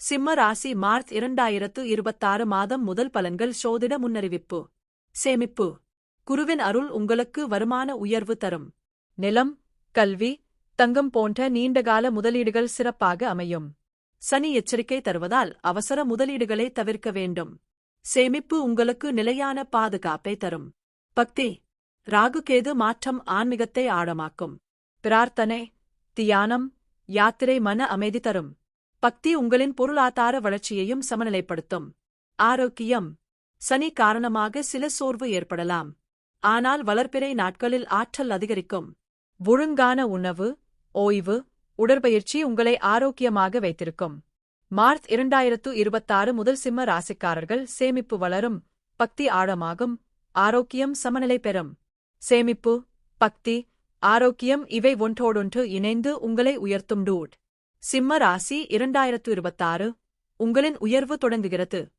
சிம்ம ராசி மார்ச் 2026 மாதம் முதல் பலன்கள் சோதிட முன்னறிவிப்பு. சேமிப்பு. குருவின் அருள் உங்களுக்கு வருமான உயர்வு தரும். நிலம், கல்வி, தங்கம் போன்ற நீண்டகால முதலீடுகள் சிறப்பாக அமையும். சனி எச்சரிக்கை தருவதால் அவசர முதலீடுகளை தவிர்க்க வேண்டும். சேமிப்பு உங்களுக்கு நிலையான பாதுகாப்பை தரும். பக்தி. ராகுகேது மாற்றம் ஆன்மீகத்தை ஆழமாக்கும். பிரார்த்தனை, தியானம், யாத்திரை மன அமைதி தரும். பக்தி உங்களின் பொருளாதார வளர்ச்சியையும் சமநிலைப்படுத்தும். ஆரோக்கியம். சனி காரணமாக சில சோர்வு ஏற்படலாம். ஆனால் வளர்பிறை நாட்களில் ஆற்றல் அதிகரிக்கும். ஒழுங்கான உணவு, ஓய்வு, உடற்பயிற்சி உங்களை ஆரோக்கியமாக வைத்திருக்கும். மார்ச் 2026 முதல் சிம்ம ராசிக்காரர்கள் சேமிப்பு வளரும், பக்தி ஆழமாகும், ஆரோக்கியம் சமநிலை பெறும். சேமிப்பு, பக்தி, ஆரோக்கியம் இவை ஒன்றோடொன்று இணைந்து உங்களை உயர்த்தும். சிம்ம ராசி 2026 உங்களின் உயர்வு தொடங்குகிறது.